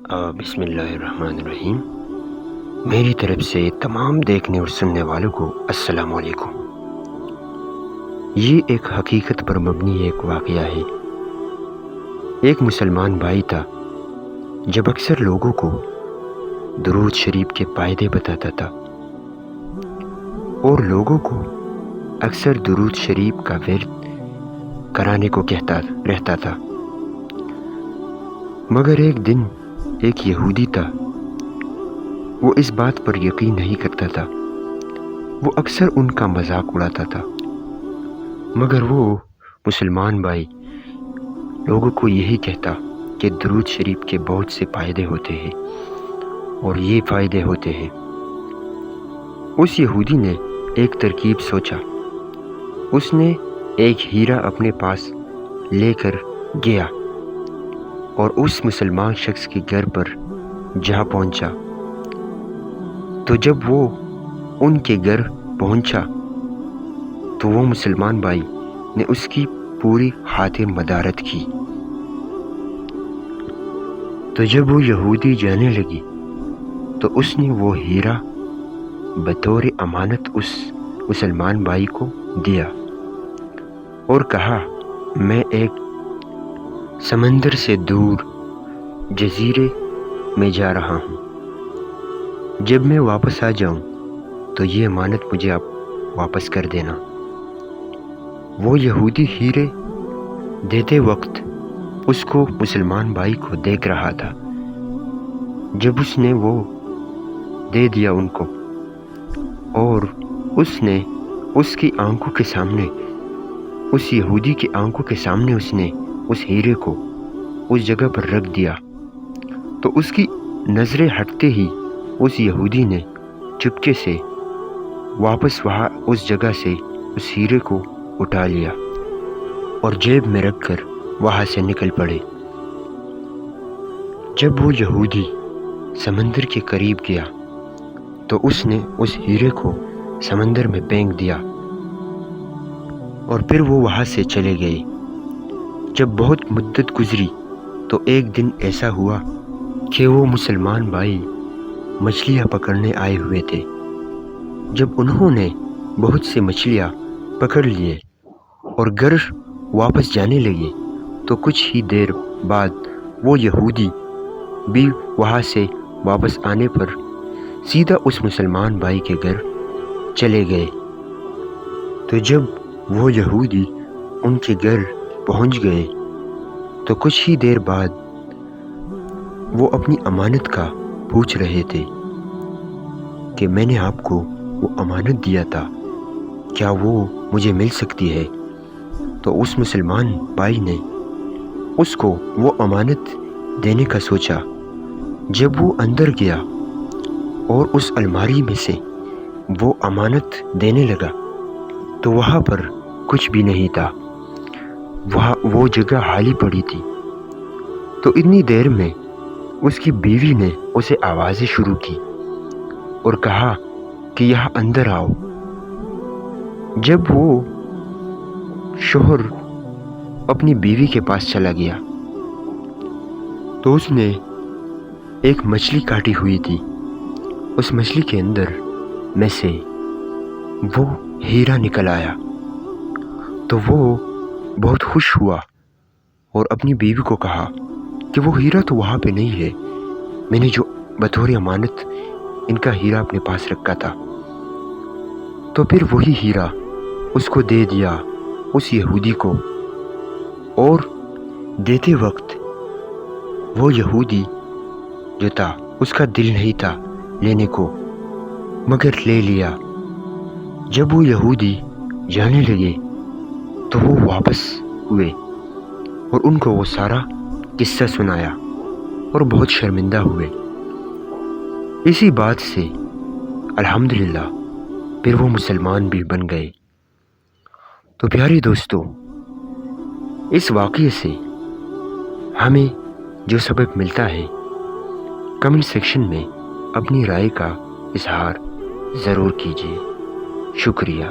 بسم اللہ الرحمن الرحیم۔ میری طرف سے تمام دیکھنے اور سننے والوں کو السلام علیکم۔ یہ ایک حقیقت پر مبنی ایک واقعہ ہے۔ ایک مسلمان بھائی تھا جب اکثر لوگوں کو درود شریف کے فائدے بتاتا تھا اور لوگوں کو اکثر درود شریف کا ورد کرانے کو کہتا رہتا تھا، مگر ایک دن ایک یہودی تھا، وہ اس بات پر یقین نہیں کرتا تھا۔ وہ اکثر ان کا مذاق اڑاتا تھا، مگر وہ مسلمان بھائی لوگوں کو یہی کہتا کہ درود شریف کے بہت سے فائدے ہوتے ہیں اور یہ فائدے ہوتے ہیں۔ اس یہودی نے ایک ترکیب سوچا۔ اس نے ایک ہیرا اپنے پاس لے کر گیا اور اس مسلمان شخص کے گھر پر جا پہنچا۔ تو جب وہ ان کے گھر پہنچا تو وہ مسلمان بھائی نے اس کی پوری خاطر مدارت کی۔ تو جب وہ یہودی جانے لگی تو اس نے وہ ہیرا بطور امانت اس مسلمان بھائی کو دیا اور کہا، میں ایک سمندر سے دور جزیرے میں جا رہا ہوں، جب میں واپس آ جاؤں تو یہ امانت مجھے آپ واپس کر دینا۔ وہ یہودی ہیرے دیتے وقت اس کو مسلمان بھائی کو دیکھ رہا تھا۔ جب اس نے وہ دے دیا ان کو اور اس نے اس کی آنکھوں کے سامنے، اس یہودی کی آنکھوں کے سامنے اس نے اس ہیرے کو اس جگہ پر رکھ دیا، تو اس کی نظریں ہٹتے ہی اس یہودی نے چپکے سے واپس وہاں اس جگہ سے اس ہیرے کو اٹھا لیا اور جیب میں رکھ کر وہاں سے نکل پڑے۔ جب وہ یہودی سمندر کے قریب گیا تو اس نے اس ہیرے کو سمندر میں پھینک دیا اور پھر وہ وہاں سے چلے گئے۔ جب بہت مدت گزری تو ایک دن ایسا ہوا کہ وہ مسلمان بھائی مچھلیاں پکڑنے آئے ہوئے تھے۔ جب انہوں نے بہت سے مچھلیاں پکڑ لیے اور گھر واپس جانے لگے تو کچھ ہی دیر بعد وہ یہودی بھی وہاں سے واپس آنے پر سیدھا اس مسلمان بھائی کے گھر چلے گئے۔ تو جب وہ یہودی ان کے گھر پہنچ گئے تو کچھ ہی دیر بعد وہ اپنی امانت کا پوچھ رہے تھے کہ میں نے آپ کو وہ امانت دیا تھا، کیا وہ مجھے مل سکتی ہے؟ تو اس مسلمان بھائی نے اس کو وہ امانت دینے کا سوچا۔ جب وہ اندر گیا اور اس الماری میں سے وہ امانت دینے لگا تو وہاں پر کچھ بھی نہیں تھا، وہ جگہ خالی پڑی تھی۔ تو اتنی دیر میں اس کی بیوی نے اسے آوازیں شروع کی اور کہا کہ یہاں اندر آؤ۔ جب وہ شوہر اپنی بیوی کے پاس چلا گیا تو اس نے ایک مچھلی کاٹی ہوئی تھی، اس مچھلی کے اندر میں سے وہ ہیرا نکل آیا۔ تو وہ بہت خوش ہوا اور اپنی بیوی کو کہا کہ وہ ہیرا تو وہاں پہ نہیں ہے، میں نے جو بطور امانت ان کا ہیرا اپنے پاس رکھا تھا۔ تو پھر وہی ہیرا اس کو دے دیا اس یہودی کو، اور دیتے وقت وہ یہودی جو تھا اس کا دل نہیں تھا لینے کو، مگر لے لیا۔ جب وہ یہودی جانے لگے تو وہ واپس ہوئے اور ان کو وہ سارا قصہ سنایا اور بہت شرمندہ ہوئے۔ اسی بات سے الحمدللہ پھر وہ مسلمان بھی بن گئے۔ تو پیارے دوستو، اس واقعے سے ہمیں جو سبق ملتا ہے، کمنٹ سیکشن میں اپنی رائے کا اظہار ضرور کیجیے۔ شکریہ۔